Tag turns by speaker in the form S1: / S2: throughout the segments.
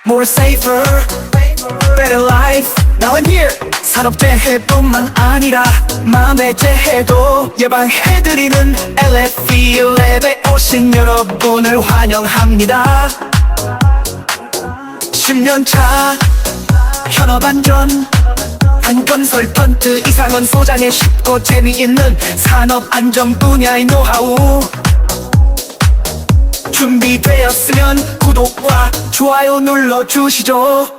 S1: More safer, better life. Now I'm here. 산업재해뿐만 아니라 마음의 재해도 예방해드리는 LFE 랩에 오신 여러분을 환영합니다. 10년차 현업안전 안건설 펀트 이상원 소장의 쉽고 재미있는 산업안전 분야의 노하우 준비되었으면 구독과 좋아요 눌러주시죠.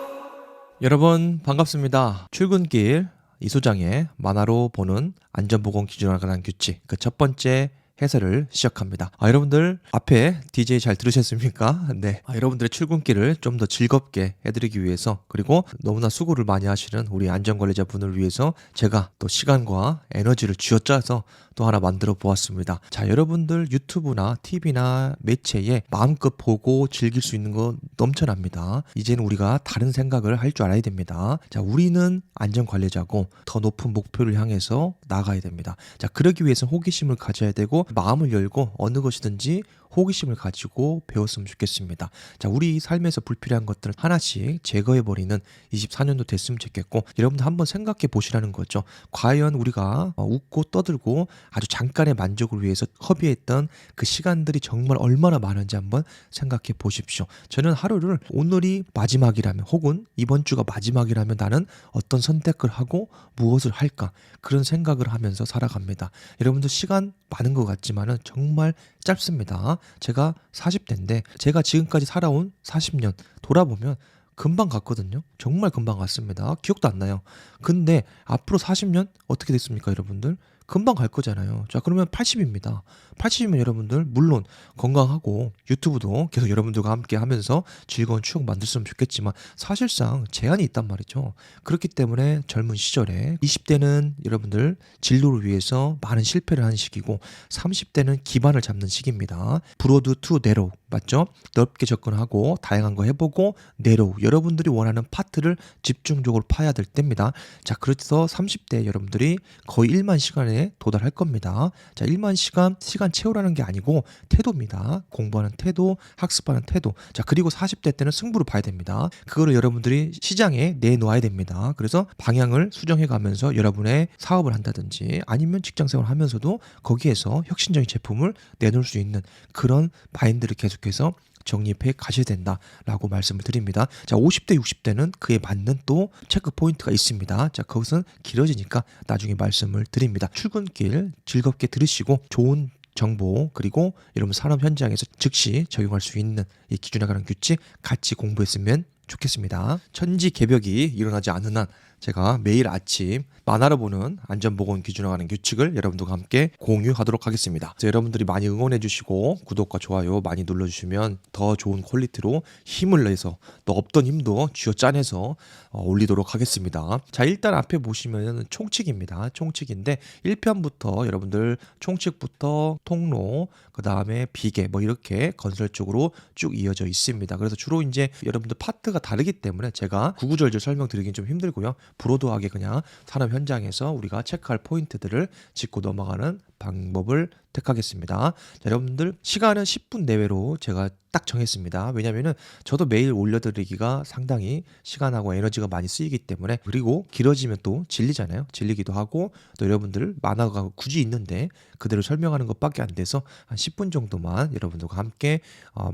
S2: 여러분 반갑습니다. 출근길 이 소장의 만화로 보는 안전보건 기준에 관한 규칙 그 첫 번째 해설을 시작합니다. 여러분들 앞에 DJ 잘 들으셨습니까? 네. 여러분들의 출근길을 좀 더 즐겁게 해드리기 위해서 그리고 너무나 수고를 많이 하시는 우리 안전관리자분을 위해서 제가 또 시간과 에너지를 쥐어짜서 또 하나 만들어 보았습니다. 자, 여러분들 유튜브나 TV나 매체에 마음껏 보고 즐길 수 있는 거 넘쳐납니다. 이제는 우리가 다른 생각을 할 줄 알아야 됩니다. 자, 우리는 안전관리자고 더 높은 목표를 향해서 나가야 됩니다. 자, 그러기 위해서 호기심을 가져야 되고 마음을 열고 어느 것이든지 호기심을 가지고 배웠으면 좋겠습니다. 자, 우리 삶에서 불필요한 것들을 하나씩 제거해버리는 24년도 됐으면 좋겠고 여러분들 한번 생각해 보시라는 거죠. 과연 우리가 웃고 떠들고 아주 잠깐의 만족을 위해서 허비했던 그 시간들이 정말 얼마나 많은지 한번 생각해 보십시오. 저는 하루를 오늘이 마지막이라면 혹은 이번 주가 마지막이라면 나는 어떤 선택을 하고 무엇을 할까 그런 생각을 하면서 살아갑니다. 여러분들 시간 많은 것 같지만은 정말 짧습니다. 제가 40대인데 제가 지금까지 살아온 40년 돌아보면 금방 갔거든요. 정말 금방 갔습니다. 기억도 안 나요. 근데 앞으로 40년 어떻게 됐습니까, 여러분들? 금방 갈 거잖아요. 자, 그러면 80입니다. 80이면 여러분들 물론 건강하고 유튜브도 계속 여러분들과 함께 하면서 즐거운 추억 만들었으면 좋겠지만 사실상 제한이 있단 말이죠. 그렇기 때문에 젊은 시절에 20대는 여러분들 진로를 위해서 많은 실패를 하는 시기고 30대는 기반을 잡는 시기입니다. 브로드 투 네로우 맞죠? 넓게 접근하고 다양한 거 해보고 네로우 여러분들이 원하는 파트를 집중적으로 파야 될 때입니다. 자, 그래서 30대 여러분들이 거의 1만 시간에 도달할 겁니다. 자, 1만 시간 채우라는 게 아니고 태도입니다. 공부하는 태도, 학습하는 태도. 자, 그리고 40대 때는 승부를 봐야 됩니다. 그거를 여러분들이 시장에 내놓아야 됩니다. 그래서 방향을 수정해 가면서 여러분의 사업을 한다든지 아니면 직장생활을 하면서도 거기에서 혁신적인 제품을 내놓을 수 있는 그런 마인드를 계속해서 정립해 가셔야 된다라고 말씀을 드립니다. 자, 50대, 60대는 그에 맞는 또 체크 포인트가 있습니다. 자, 그것은 길어지니까 나중에 말씀을 드립니다. 출근길 즐겁게 들으시고 좋은 정보 그리고 여러분 산업 현장에서 즉시 적용할 수 있는 이 기준에 관한 규칙 같이 공부했으면 좋겠습니다. 천지개벽이 일어나지 않는 한 제가 매일 아침 만화로 보는 안전보건 기준에 관한 규칙을 여러분들과 함께 공유하도록 하겠습니다. 여러분들이 많이 응원해 주시고 구독과 좋아요 많이 눌러주시면 더 좋은 퀄리티로 힘을 내서 또 없던 힘도 쥐어짜내서 올리도록 하겠습니다. 자, 일단 앞에 보시면 총칙입니다. 총칙인데 1편부터 여러분들 총칙부터 통로 그 다음에 비계 뭐 이렇게 건설 쪽으로 쭉 이어져 있습니다. 그래서 주로 이제 여러분들 파트가 다르기 때문에 제가 구구절절 설명드리긴 좀 힘들고요. 브로드하게 그냥 산업 현장에서 우리가 체크할 포인트들을 짚고 넘어가는 방법을 택하겠습니다. 자, 여러분들 시간은 10분 내외로 제가 딱 정했습니다. 왜냐면은 저도 매일 올려드리기가 상당히 시간하고 에너지가 많이 쓰이기 때문에 그리고 길어지면 또 질리잖아요. 질리기도 하고 또 여러분들 만화가 굳이 있는데 그대로 설명하는 것밖에 안 돼서 한 10분 정도만 여러분들과 함께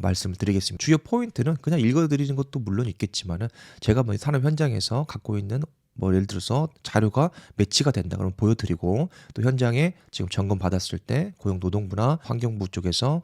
S2: 말씀을 드리겠습니다. 주요 포인트는 그냥 읽어드리는 것도 물론 있겠지만은 제가 뭐 산업 현장에서 갖고 있는 뭐 예를 들어서 자료가 매치가 된다 그러면 보여드리고 또 현장에 지금 점검 받았을 때 고용노동부나 환경부 쪽에서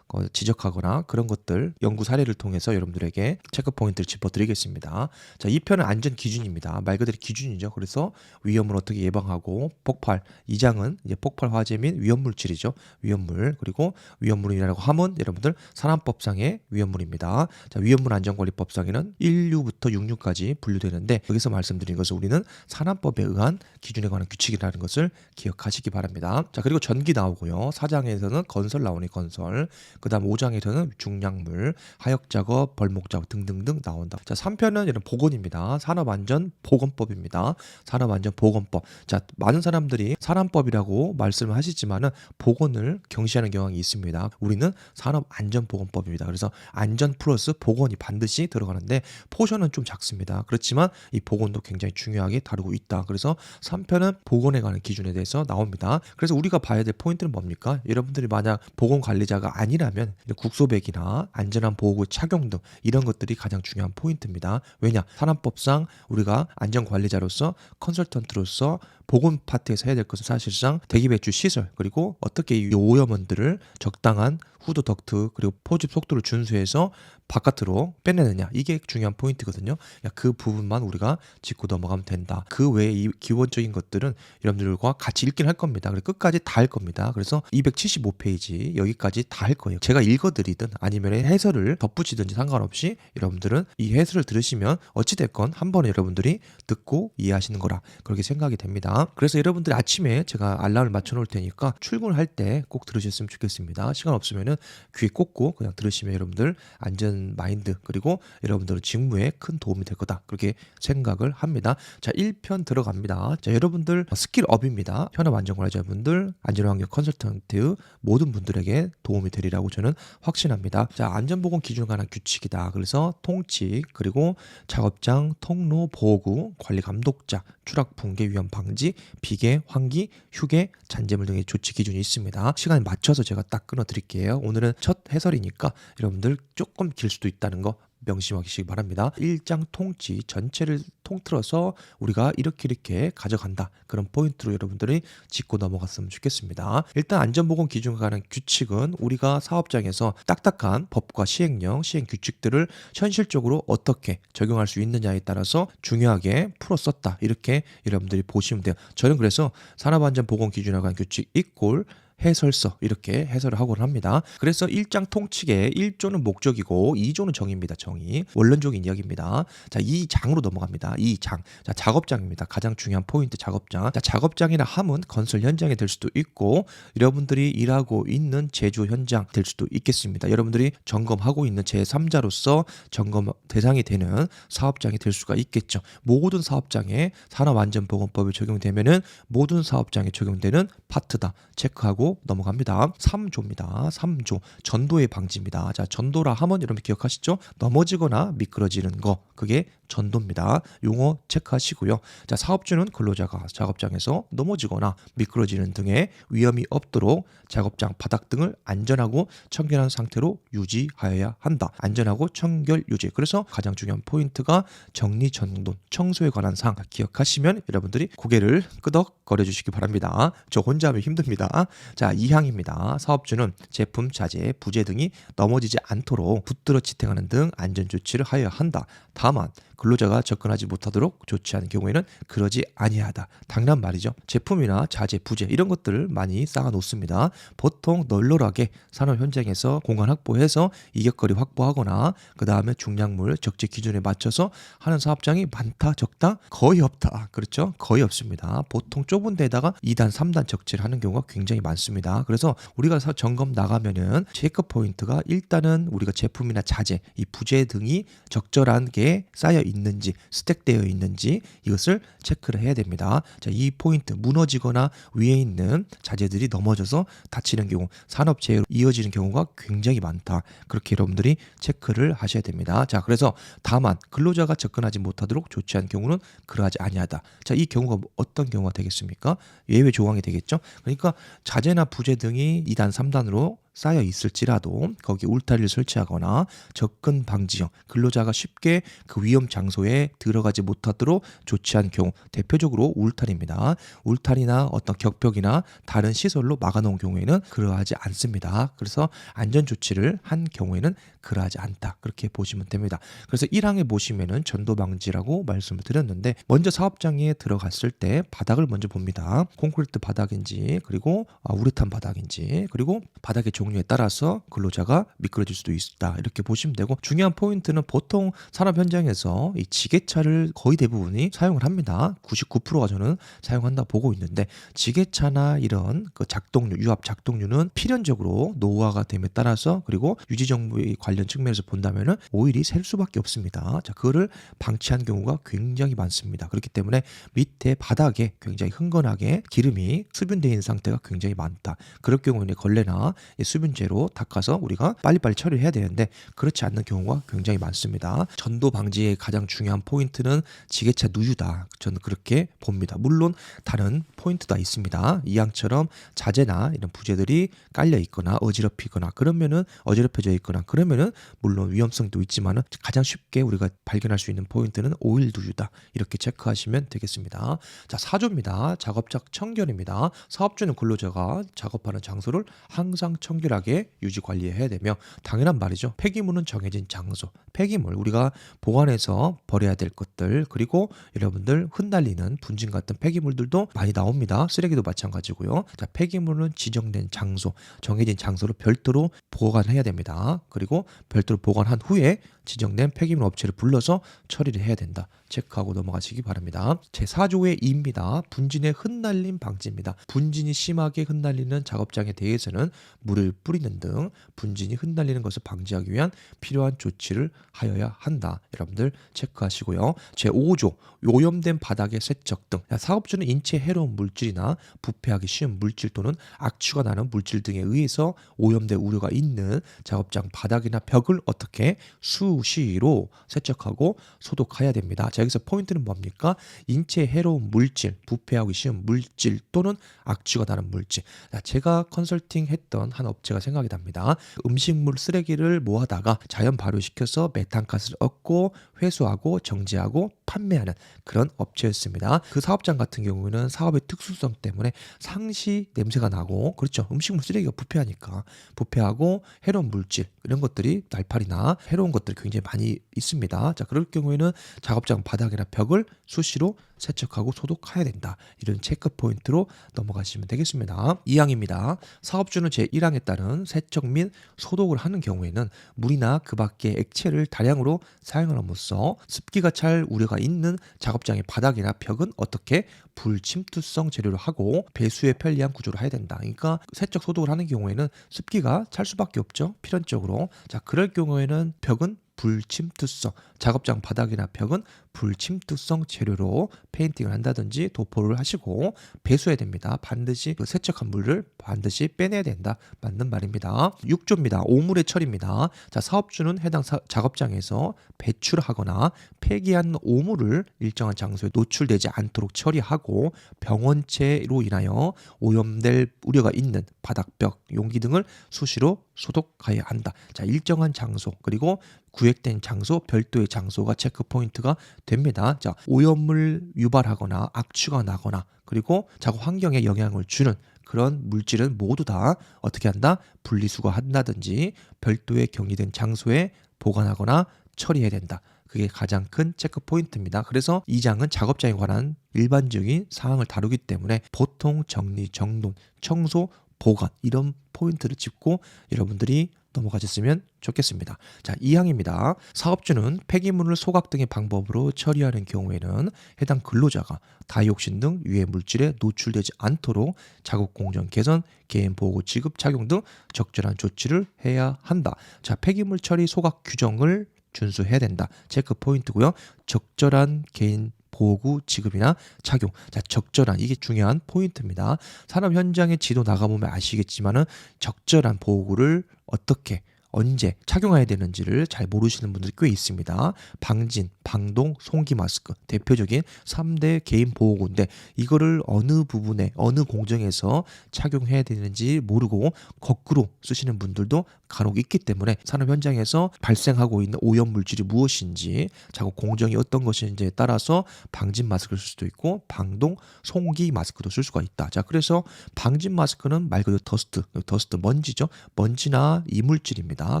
S2: 지적하거나 그런 것들 연구 사례를 통해서 여러분들에게 체크 포인트를 짚어드리겠습니다. 자, 2편은 안전 기준입니다. 말 그대로 기준이죠. 그래서 위험을 어떻게 예방하고 폭발 2장은 이제 폭발 화재 및 위험물질이죠. 위험물 그리고 위험물이라고 하면 여러분들 산안법상의 위험물입니다. 자, 위험물 안전관리법상에는 1류부터 6류까지 분류되는데 여기서 말씀드린 것은 우리는 산안법에 의한 기준에 관한 규칙이라는 것을 기억하시기 바랍니다. 자, 그리고 전기 나오고요. 4장에서는 건설 나오니 건설 그 다음 5장에서는 중량물, 하역작업, 벌목작업 등등등 나온다. 자, 3편은 이런 보건입니다. 산업안전보건법입니다. 산업안전보건법. 자, 많은 사람들이 산안법이라고 말씀을 하시지만은 보건을 경시하는 경향이 있습니다. 우리는 산업안전보건법입니다. 그래서 안전 플러스 보건이 반드시 들어가는데 포션은 좀 작습니다. 그렇지만 이 보건도 굉장히 중요하게 다루고 있다. 그래서 3편은 보건에 관한 기준에 대해서 나옵니다. 그래서 우리가 봐야 될 포인트는 뭡니까? 여러분들이 만약 보건관리자가 아니라면 국소백이나 안전한 보호구 착용 등 이런 것들이 가장 중요한 포인트입니다. 왜냐? 산안법상 우리가 안전관리자로서 컨설턴트로서 보건 파트에서 해야 될 것은 사실상 대기배출 시설 그리고 어떻게 이 오염원들을 적당한 후드 덕트 그리고 포집 속도를 준수해서 바깥으로 빼내느냐 이게 중요한 포인트거든요. 그 부분만 우리가 짚고 넘어가면 된다. 그 외에 이 기본적인 것들은 여러분들과 같이 읽긴 할 겁니다. 그래서 끝까지 다 할 겁니다. 그래서 275페이지 여기까지 다 할 거예요. 제가 읽어드리든 아니면 해설을 덧붙이든지 상관없이 여러분들은 이 해설을 들으시면 어찌됐건 한 번에 여러분들이 듣고 이해하시는 거라 그렇게 생각이 됩니다. 그래서 여러분들이 아침에 제가 알람을 맞춰 놓을 테니까 출근할 때 꼭 들으셨으면 좋겠습니다. 시간 없으면은 귀에 꽂고 그냥 들으시면 여러분들 안전 마인드 그리고 여러분들의 직무에 큰 도움이 될 거다 그렇게 생각을 합니다. 자, 1편 들어갑니다. 자, 여러분들 스킬업입니다. 현업안전관리자분들 안전환경 컨설턴트 모든 분들에게 도움이 되리라고 저는 확신합니다. 자, 안전보건 기준에 관한 규칙이다. 그래서 통칙 그리고 작업장 통로 보호구 관리 감독자 추락 붕괴 위험 방지 비계 환기 휴게 잔재물 등의 조치 기준이 있습니다. 시간에 맞춰서 제가 딱 끊어 드릴게요. 오늘은 첫 해설이니까 여러분들 조금 길 수도 있다는 거 명심하시기 바랍니다. 1장 통치 전체를 통틀어서 우리가 이렇게 가져간다. 그런 포인트로 여러분들이 짚고 넘어갔으면 좋겠습니다. 일단 안전보건 기준에 관한 규칙은 우리가 사업장에서 딱딱한 법과 시행령, 시행 규칙들을 현실적으로 어떻게 적용할 수 있느냐에 따라서 중요하게 풀어 썼다. 이렇게 여러분들이 보시면 돼요. 저는 그래서 산업안전보건 기준에 관한 규칙 이꼴 해설서 이렇게 해설을 하곤 합니다. 그래서 1장 통칙의 1조는 목적이고 2조는 정의입니다. 정의. 원론적인 이야기입니다. 자, 2장으로 넘어갑니다. 2장. 자, 작업장입니다. 가장 중요한 포인트 작업장. 자, 작업장이나 함은 건설 현장이 될 수도 있고 여러분들이 일하고 있는 제조 현장 될 수도 있겠습니다. 여러분들이 점검하고 있는 제3자로서 점검 대상이 되는 사업장이 될 수가 있겠죠. 모든 사업장에 산업안전보건법이 적용되면은 모든 사업장에 적용되는 파트다. 체크하고 넘어갑니다. 3조입니다. 3조. 전도의 방지입니다. 자, 전도라 하면 여러분 기억하시죠? 넘어지거나 미끄러지는 거. 그게 전도입니다. 용어 체크하시고요. 자, 사업주는 근로자가 작업장에서 넘어지거나 미끄러지는 등의 위험이 없도록 작업장 바닥 등을 안전하고 청결한 상태로 유지하여야 한다. 안전하고 청결 유지. 그래서 가장 중요한 포인트가 정리정돈, 청소에 관한 사항 기억하시면 여러분들이 고개를 끄덕거려 주시기 바랍니다. 저 혼자 하면 힘듭니다. 자, 2항입니다. 사업주는 제품, 자재, 부재 등이 넘어지지 않도록 붙들어 지탱하는 등 안전조치를 하여야 한다. 다만 근로자가 접근하지 못하도록 조치하는 경우에는 그러지 아니하다. 당연한 말이죠. 제품이나 자재, 부재 이런 것들을 많이 쌓아 놓습니다. 보통 널널하게 산업 현장에서 공간 확보해서 이격거리 확보하거나 그 다음에 중량물 적재 기준에 맞춰서 하는 사업장이 많다, 적다? 거의 없다. 그렇죠? 거의 없습니다. 보통 좁은 데다가 2단, 3단 적재를 하는 경우가 굉장히 많습니다. 그래서 우리가 점검 나가면은 체크 포인트가 일단은 우리가 제품이나 자재, 이 부재 등이 적절하게 쌓여 있는지 스택되어 있는지 이것을 체크를 해야 됩니다. 자, 이 포인트 무너지거나 위에 있는 자재들이 넘어져서 다치는 경우 산업재해로 이어지는 경우가 굉장히 많다. 그렇게 여러분들이 체크를 하셔야 됩니다. 자, 그래서 다만 근로자가 접근하지 못하도록 조치한 경우는 그러하지 아니하다. 자, 이 경우가 어떤 경우가 되겠습니까? 예외 조항이 되겠죠. 그러니까 자재나 부재 등이 2단, 3단으로 쌓여 있을지라도 거기 울타리를 설치하거나 접근 방지형 근로자가 쉽게 그 위험 장소에 들어가지 못하도록 조치한 경우 대표적으로 울타리입니다. 울타리나 어떤 격벽이나 다른 시설로 막아놓은 경우에는 그러하지 않습니다. 그래서 안전 조치를 한 경우에는 그러하지 않다. 그렇게 보시면 됩니다. 그래서 1항에 보시면은 전도 방지라고 말씀을 드렸는데 먼저 사업장에 들어갔을 때 바닥을 먼저 봅니다. 콘크리트 바닥인지 그리고 우레탄 바닥인지 그리고 바닥에 종이 종류에 따라서 근로자가 미끄러질 수도 있다. 이렇게 보시면 되고, 중요한 포인트는 보통 산업 현장에서 이 지게차를 거의 대부분이 사용을 합니다. 99%가 저는 사용한다 보고 있는데, 지게차나 이런 그 작동류, 유압 작동류는 필연적으로 노후화가 됨에 따라서, 그리고 유지 정비 관련 측면에서 본다면은 오일이 셀 수밖에 없습니다. 자, 그거를 방치한 경우가 굉장히 많습니다. 그렇기 때문에 밑에 바닥에 굉장히 흥건하게 기름이 수분되어 있는 상태가 굉장히 많다. 그럴 경우에는 걸레나 수분제로 닦아서 우리가 빨리빨리 처리를 해야 되는데, 그렇지 않는 경우가 굉장히 많습니다. 전도 방지의 가장 중요한 포인트는 지게차 누유다. 저는 그렇게 봅니다. 물론 다른 포인트도 있습니다. 이왕처럼 자재나 이런 부재들이 깔려 있거나 어지럽히거나 그러면은, 어지럽혀져 있거나 그러면은 물론 위험성도 있지만은 가장 쉽게 우리가 발견할 수 있는 포인트는 오일 누유다. 이렇게 체크하시면 되겠습니다. 자, 4조입니다. 작업장 청결입니다. 사업주는 근로자가 작업하는 장소를 항상 청결하게 유지 관리해야 되며, 당연한 말이죠. 폐기물은 정해진 장소, 폐기물 우리가 보관해서 버려야 될 것들, 그리고 여러분들 흩날리는 분진 같은 폐기물들도 많이 나옵니다. 쓰레기도 마찬가지고요. 자, 폐기물은 지정된 장소, 정해진 장소로 별도로 보관해야 됩니다. 그리고 별도로 보관한 후에 지정된 폐기물 업체를 불러서 처리를 해야 된다. 체크하고 넘어가시기 바랍니다. 제4조의 2입니다. 분진의 흩날림 방지입니다. 분진이 심하게 흩날리는 작업장에 대해서는 물을 뿌리는 등 분진이 흩날리는 것을 방지하기 위한 필요한 조치를 하여야 한다. 여러분들 체크하시고요. 제5조 오염된 바닥의 세척 등, 사업주는 인체에 해로운 물질이나 부패하기 쉬운 물질 또는 악취가 나는 물질 등에 의해서 오염될 우려가 있는 작업장 바닥이나 벽을 어떻게 수시로 세척하고 소독해야 됩니다. 자, 여기서 포인트는 뭡니까? 인체에 해로운 물질, 부패하기 쉬운 물질 또는 악취가 나는 물질. 자, 제가 컨설팅 했던 한 업체가 생각이 납니다. 음식물 쓰레기를 모아다가 자연 발효시켜서 메탄가스를 얻고 회수하고 정제하고 판매하는 그런 업체였습니다. 그 사업장 같은 경우에는 사업의 특수성 때문에 상시 냄새가 나고, 그렇죠. 음식물 쓰레기가 부패하니까 부패하고 해로운 물질 이런 것들이 날파리나 해로운 것들이 굉장히 많이 있습니다. 자, 그럴 경우에는 작업장 바닥이나 벽을 수시로 세척하고 소독해야 된다. 이런 체크 포인트로 넘어가시면 되겠습니다. 2항입니다. 사업주는 제1항에 따른 세척 및 소독을 하는 경우에는 물이나 그 밖의 액체를 다량으로 사용함으로써 습기가 찰 우려가 있는 작업장의 바닥이나 벽은 어떻게 불침투성 재료로 하고 배수에 편리한 구조로 해야 된다. 그러니까 세척 소독을 하는 경우에는 습기가 찰 수밖에 없죠. 필연적으로. 자, 그럴 경우에는 벽은 불침투성, 작업장 바닥이나 벽은 불침투성 재료로 페인팅을 한다든지 도포를 하시고 배수해야 됩니다. 반드시 그 세척한 물을 반드시 빼내야 된다. 맞는 말입니다. 6조입니다. 오물의 처리입니다. 자, 사업주는 해당 작업장에서 배출하거나 폐기한 오물을 일정한 장소에 노출되지 않도록 처리하고, 병원체로 인하여 오염될 우려가 있는 바닥벽, 용기 등을 수시로 소독해야 한다. 자, 일정한 장소 그리고 구획된 장소, 별도의 장소가 체크 포인트가 됩니다. 자, 오염물 유발하거나 악취가 나거나 그리고 작업 환경에 영향을 주는 그런 물질은 모두 다 어떻게 한다? 분리수거한다든지 별도의 격리된 장소에 보관하거나 처리해야 된다. 그게 가장 큰 체크 포인트입니다. 그래서 이 장은 작업장에 관한 일반적인 사항을 다루기 때문에 보통 정리, 정돈, 청소, 보관 이런 포인트를 짚고 여러분들이 넘어가셨으면 좋겠습니다. 자, 2항입니다. 사업주는 폐기물을 소각 등의 방법으로 처리하는 경우에는 해당 근로자가 다이옥신 등 유해 물질에 노출되지 않도록 작업 공정 개선, 개인 보호 지급 착용 등 적절한 조치를 해야 한다. 자, 폐기물 처리 소각 규정을 준수해야 된다. 체크 포인트고요. 적절한 개인 보호구 지급이나 착용. 자, 적절한, 이게 중요한 포인트입니다. 산업 현장의 지도 나가보면 아시겠지만은 적절한 보호구를 어떻게 언제 착용해야 되는지를 잘 모르시는 분들이 꽤 있습니다. 방진, 방동, 송기 마스크 대표적인 3대 개인 보호구인데 이거를 어느 부분에 어느 공정에서 착용해야 되는지 모르고 거꾸로 쓰시는 분들도 간혹 있기 때문에 산업 현장에서 발생하고 있는 오염 물질이 무엇인지 작업 공정이 어떤 것인지에 따라서 방진 마스크를 쓸 수도 있고 방동, 송기 마스크도 쓸 수가 있다. 자, 그래서 방진 마스크는 말 그대로 더스트 먼지죠. 먼지나 이물질입니다. 있습니다.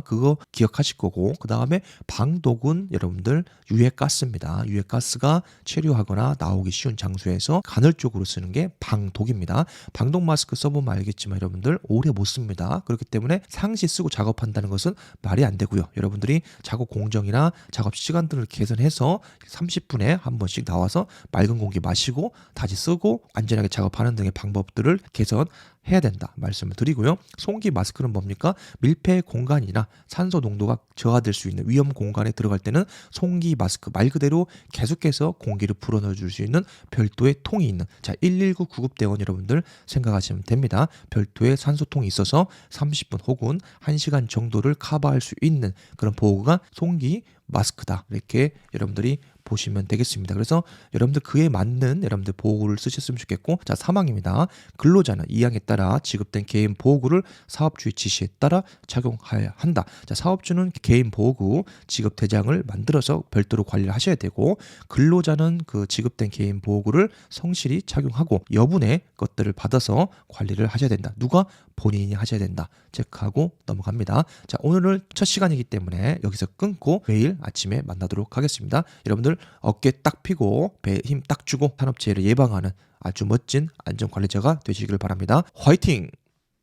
S2: 그거 기억하실 거고, 그 다음에 방독은 여러분들 유해가스입니다. 유해가스가 체류하거나 나오기 쉬운 장소에서 간헐적으로 쓰는 게 방독입니다. 방독 마스크 써보면 알겠지만 여러분들 오래 못 씁니다. 그렇기 때문에 상시 쓰고 작업한다는 것은 말이 안 되고요. 여러분들이 작업 공정이나 작업 시간들을 개선해서 30분에 한 번씩 나와서 맑은 공기 마시고 다시 쓰고 안전하게 작업하는 등의 방법들을 개선해야 된다 말씀을 드리고요. 송기 마스크는 뭡니까? 밀폐 공간이나 산소 농도가 저하될 수 있는 위험 공간에 들어갈 때는 송기 마스크 말 그대로 계속해서 공기를 불어넣어 줄 수 있는 별도의 통이 있는, 자 119 구급대원 여러분들 생각하시면 됩니다. 별도의 산소통이 있어서 30분 혹은 1시간 정도를 커버할 수 있는 그런 보호가 송기 마스크다, 이렇게 여러분들이 보시면 되겠습니다. 그래서 여러분들 그에 맞는 여러분들 보호구를 쓰셨으면 좋겠고, 자 사망입니다. 근로자는 이 항에 따라 지급된 개인 보호구를 사업주의 지시에 따라 착용해야 한다. 자 사업주는 개인 보호구 지급 대장을 만들어서 별도로 관리를 하셔야 되고, 근로자는 그 지급된 개인 보호구를 성실히 착용하고 여분의 것들을 받아서 관리를 하셔야 된다. 누가? 본인이 하셔야 된다. 체크하고 넘어갑니다. 자 오늘은 첫 시간이기 때문에 여기서 끊고 매일 아침에 만나도록 하겠습니다. 여러분들 어깨 딱 펴고 배에 힘 딱 주고 산업재해를 예방하는 아주 멋진 안전관리자가 되시길 바랍니다. 화이팅!